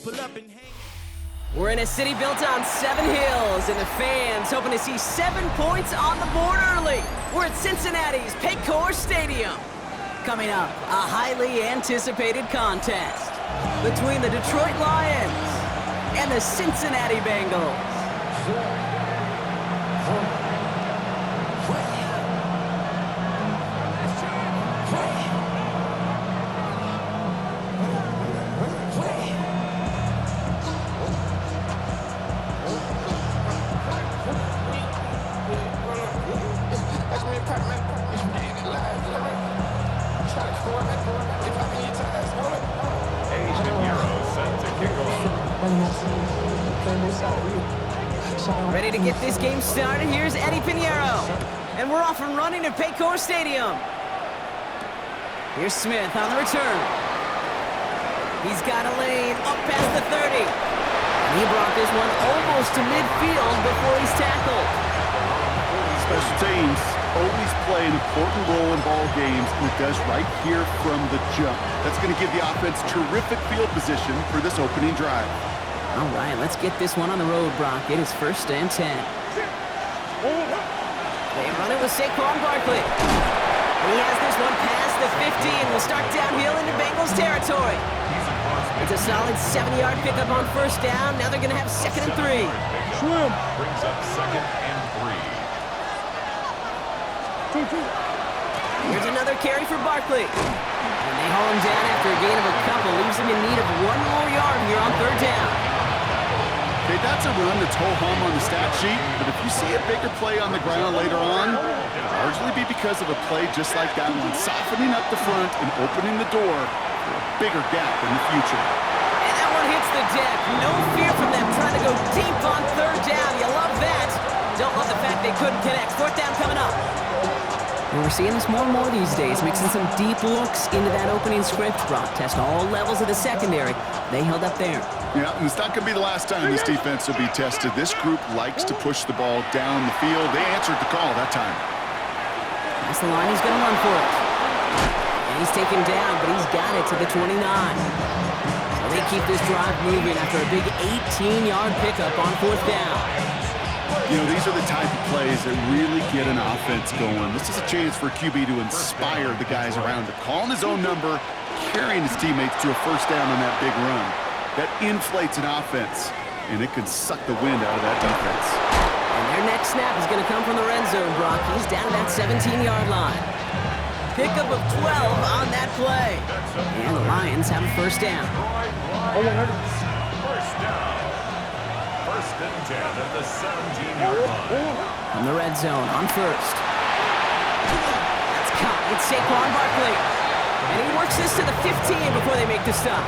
pull up and hang. We're in a city built on 7 hills, and the fans hoping to see 7 points on the board early. We're at Cincinnati's Paycor Stadium. Coming up, a highly anticipated contest between the Detroit Lions and the Cincinnati Bengals. Ready to get this game started, here's Eddie Pinheiro. And we're off and running at Paycor Stadium. Here's Smith on the return. He's got a lane up past the 30. And he brought this one almost to midfield before he's tackled. Special teams always play an important role in ball games, and it does right here from the jump. That's going to give the offense terrific field position for this opening drive. All right, let's get this one on the road, Brock. It is 1st and 10. They run it with Saquon Barkley. He has this one past the 50 and will start downhill into Bengals territory. It's a solid 70-yard pickup on 1st down. Now they're going to have 2nd and 3. Swim. Brings up 2nd and 3. Here's another carry for Barkley. And they haul him down after a gain of a couple. Leaves him in need of 1 more yard here on 3rd down. Okay, that's a run that's ho-hum on the stat sheet, but if you see a bigger play on the ground later on, it'll largely be because of a play just like that one, softening up the front and opening the door for a bigger gap in the future. And that one hits the deck. No fear from them trying to go deep on 3rd down. You love that. Don't love the fact they couldn't connect. 4th down coming up. And we're seeing this more and more these days, mixing some deep looks into that opening script. Brock test all levels of the secondary. They held up there. Yeah, and it's not going to be the last time this defense will be tested. This group likes to push the ball down the field. They answered the call that time. That's the line. He's going to run for it. And he's taken down, but he's got it to the 29. So they keep this drive moving after a big 18-yard pickup on 4th down. You know, these are the type of plays that really get an offense going. This is a chance for QB to inspire the guys around him. Calling his own number, carrying his teammates to a 1st down on that big run. That inflates an offense, and it can suck the wind out of that defense. And their next snap is going to come from the red zone, Brock. He's down to that 17-yard line. Pickup of 12 on that play. And the Lions have a 1st down. 1st down. 1st and 10 at the 17-yard line. From the red zone on 1st. That's caught. It's Saquon Barkley. And he works this to the 15 before they make the stop.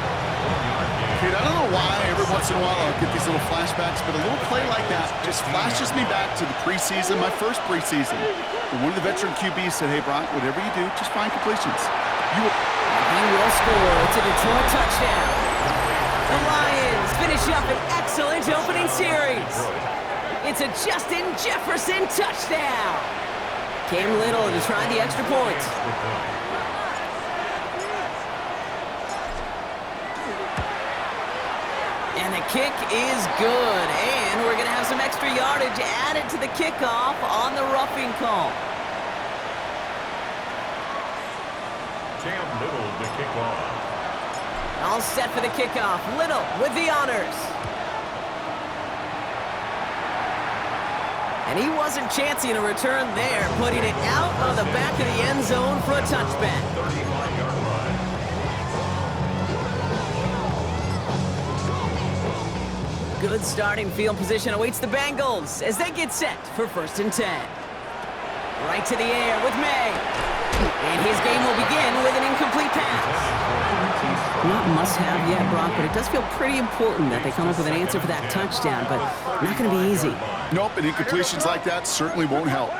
Dude, I don't know why every once in a while I'll get these little flashbacks, but a little play like that just flashes me back to the preseason, my first preseason. And one of the veteran QBs said, hey, Brock, whatever you do, just find completions. He will score. It's a Detroit touchdown. The Lions finish up an excellent opening series. It's a Justin Jefferson touchdown. Cam Little to try the extra point. And the kick is good. And we're going to have some extra yardage added to the kickoff on the roughing call. Cam Little to kick off. All set for the kickoff. Little with the honors. And he wasn't chancing a return there, putting it out on the back of the end zone for a touchback. 35-yard run. Good starting field position awaits the Bengals as they get set for 1st and 10. Right to the air with May. And his game will begin with an incomplete pass. Not must-have yet, Brock, but it does feel pretty important that they come up with an answer for that touchdown, but not going to be easy. Nope, and incompletions like that certainly won't help.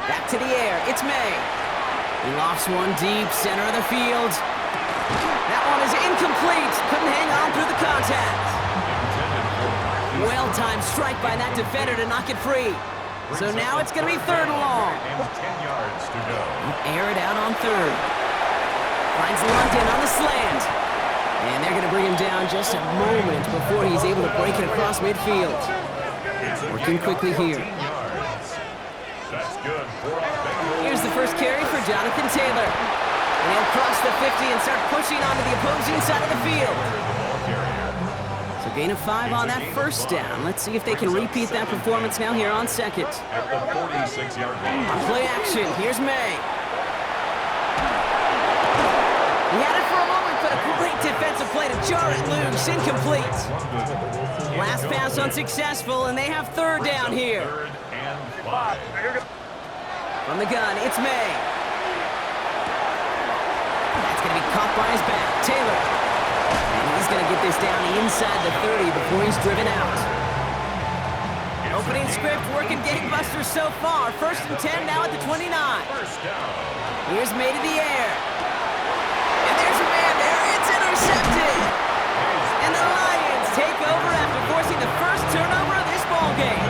Back to the air, it's May. He lofts one deep, center of the field. That one is incomplete. Couldn't hang on through the contact. Well-timed strike by that defender to knock it free. So now it's going to be 3rd and long. And 10 yards to go. Air it out on 3rd. Finds London on the slant. And they're going to bring down just a moment before he's able to break it across midfield. Working quickly here. That's good. Here's the first carry for Jonathan Taylor. And he'll cross the 50 and start pushing onto the opposing side of the field. So gain of 5 on that first down. Let's see if they can repeat that performance now here on second. At the 46-yard line. On play action, here's May. He had it for a moment, but a great defensive play to jar it loose. Incomplete. Last pass unsuccessful, and they have third down here. Third and 5. From the gun, it's May. That's going to be caught by his back. Taylor. And he's going to get this down inside the 30 before he's driven out. Opening script working gangbusters so far. First and 10 now at the 29. First down. Here's May to the air. And there's a man there. It's intercepted. And the Lions take over after forcing the first turnover of this ball game.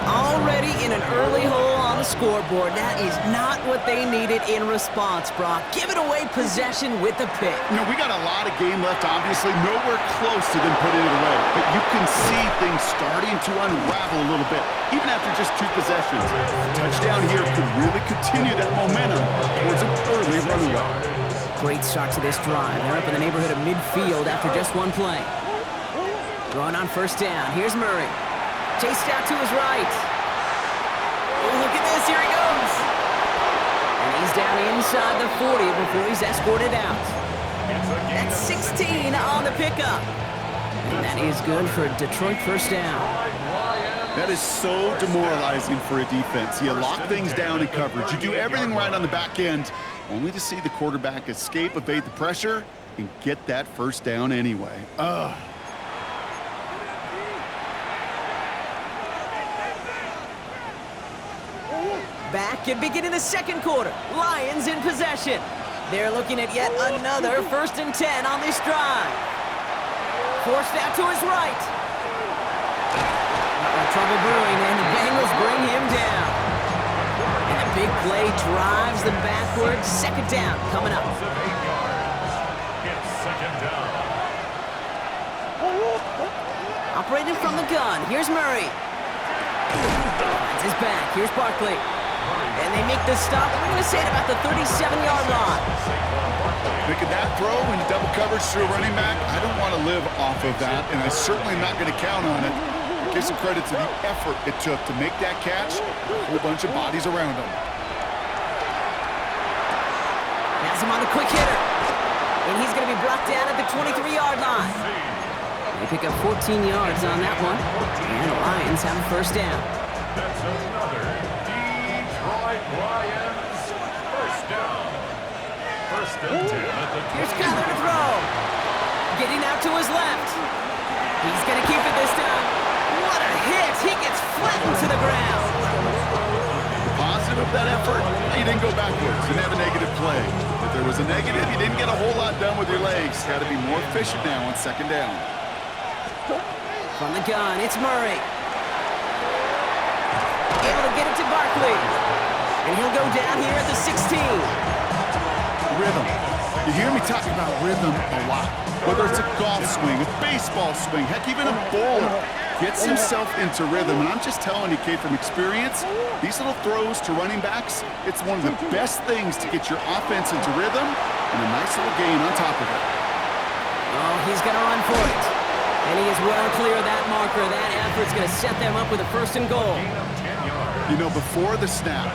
Already in an early hole on the scoreboard. That is not what they needed in response, Brock. Giving away possession with the pick. You know, we got a lot of game left, obviously. Nowhere close to them putting it away. But you can see things starting to unravel a little bit, even after just 2 possessions. A touchdown here could really continue that momentum towards an early runaway. Great start to this drive. They're up in the neighborhood of midfield after just 1 play. Throwing on first down. Here's Murray. Chased out to his right. Oh, look at this. Here he goes. And he's down inside the 40 before he's escorted out. That's 16 on the pickup. And that is good for a Detroit first down. That is so demoralizing for a defense. You lock things down in coverage. You do everything right on the back end, only to see the quarterback escape, evade the pressure, and get that first down anyway. Ugh. Back and beginning the second quarter. Lions in possession. They're looking at yet another first and 10 on this drive. Forced out to his right. Trouble brewing, and the Bengals bring him down. And a big play drives them backwards. Second down coming up. It's second down. Operating from the gun. Here's Murray. Finds his back. Here's Barkley. And they make the stop. We're going to say it about the 37-yard line. Making that throw when you double coverage through a running back, I don't want to live off of that, and I'm certainly not going to count on it. Give some credit to the effort it took to make that catch. A whole bunch of bodies around him. Has him on the quick hitter. And he's going to be brought down at the 23-yard line. They pick up 14 yards on that one. And the Lions have a first down. That's another Detroit Lions first down. First and 10 at the 20. Here's Kyler to throw. Getting out to his left. He's going to keep it this time. What a hit. He gets flattened to the ground. The positive of that effort, you didn't go backwards. You didn't have a negative play. If there was a negative, you didn't get a whole lot done with your legs. Got to be more efficient now on second down. From the gun, it's Murray. Able to get it to Barkley. And he'll go down here at the 16. Rhythm. You hear me talking about rhythm a lot. Whether it's a golf swing, a baseball swing, heck, even a bowler gets himself into rhythm. And I'm just telling you, Kate, from experience, these little throws to running backs, it's one of the best things to get your offense into rhythm and a nice little gain on top of it. Oh, he's going to run for it. And he is well clear of that marker. That effort's going to set them up with a first and goal. You know, before the snap,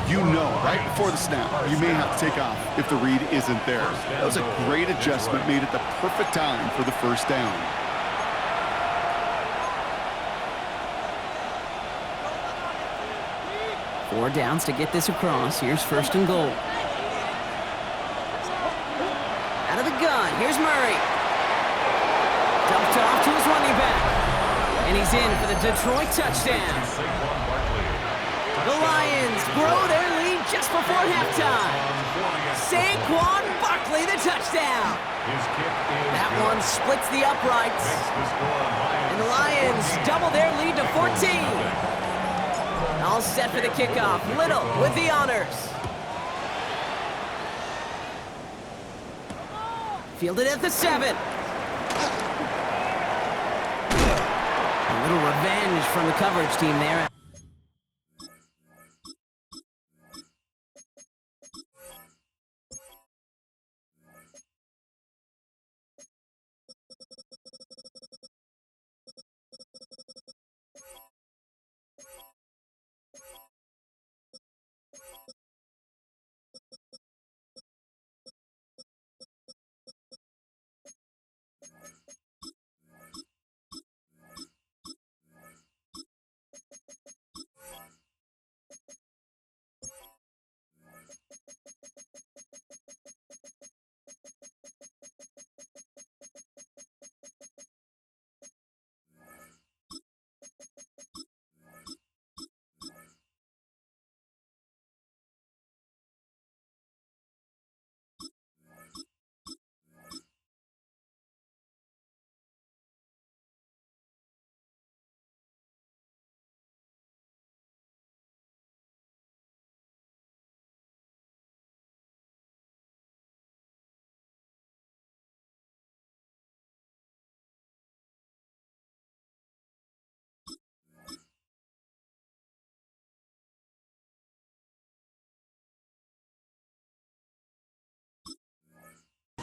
you know, right before the snap, you may have to take off if the read isn't there. That was a great adjustment made at the perfect time for the first down. Four downs to get this across. Here's first and goal. Out of the gun. Here's Murray. Dumped off to his running back. And he's in for the Detroit touchdown. The Lions grow their lead just before halftime. Saquon Barkley, the touchdown. That one splits the uprights. And the Lions double their lead to 14. All set for the kickoff. Little with the honors. Fielded at the 7. A little revenge from the coverage team there.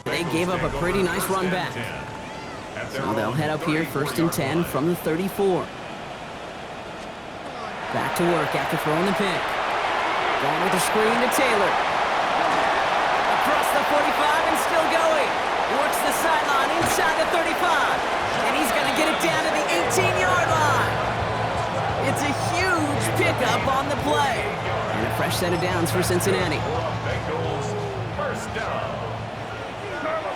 They gave up a pretty nice run back. So they'll head up here, 1st and 10 from the 34. Back to work after throwing the pick. Going with the screen to Taylor. Across the 45 and still going. Works the sideline inside the 35. And he's going to get it down to the 18-yard line. It's a huge pickup on the play. And a fresh set of downs for Cincinnati. Bengals, first down.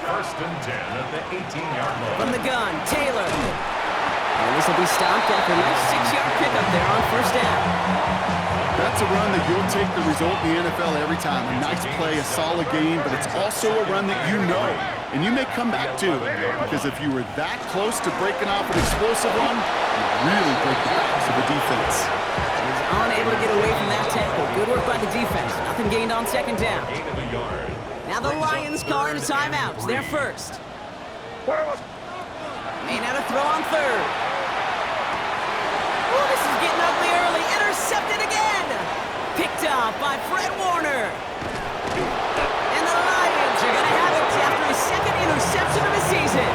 1st and 10 at the 18-yard line. From the gun, Taylor. And this will be stopped after a nice 6-yard pickup there on 1st down. That's a run that you'll take the result in the NFL every time. A nice play, a solid game, but it's also a run that you know. And you may come back to, because if you were that close to breaking off an explosive one, you really break the backs of the defense. He's unable to get away from that tackle. Good work by the defense. Nothing gained on 2nd down. Now the Lions calling a timeout. They're first. May not have throw on 3rd. Oh, this is getting ugly early. Intercepted again. Picked off by Fred Warner. And the Lions are going to have it after his 2nd interception of the season.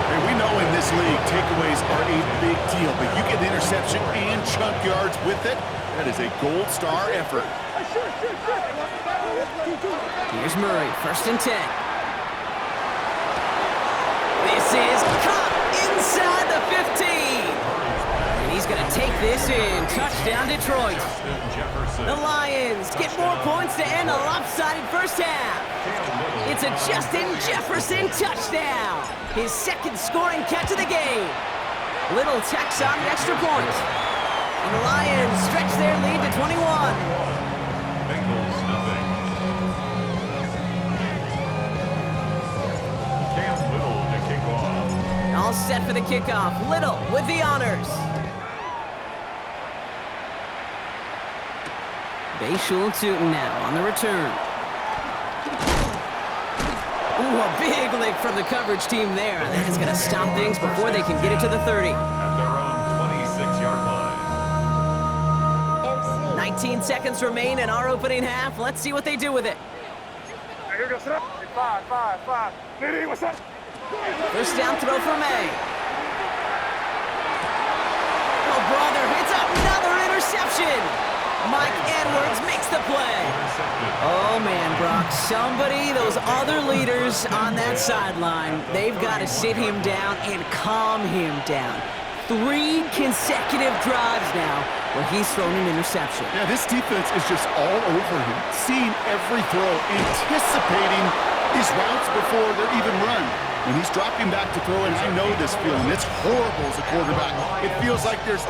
Hey, we know in this league, takeaways are a big deal, but you get an interception and chunk yards with it. That is a gold star effort. Here's Murray, 1st and 10. This is caught inside the 15. And he's going to take this in. Touchdown, Detroit. The Lions get more points to end a lopsided first half. It's a Justin Jefferson touchdown. His 2nd scoring catch of the game. Little tacks on the extra point. And the Lions stretch their lead to 21. Bengals, nothing. Little to kick off. All set for the kickoff. Little with the honors. Bayshul Tootin now on the return. Ooh, a big lick from the coverage team there. That is going to stop things before they can get it to the 30. At their own 26-yard line. 19 seconds remain in our opening half. Let's see what they do with it. First down throw for May. Oh, brother, it's another interception. Mike Edwards makes the play. Oh, man, Brock, somebody, those other leaders on that sideline, they've got to sit him down and calm him down. 3 consecutive drives now where he's thrown an interception. Yeah, this defense is just all over him, seeing every throw, anticipating these routes before they're even run. When he's dropping back to throw, and I know this feeling, it's horrible as a quarterback. It feels like there's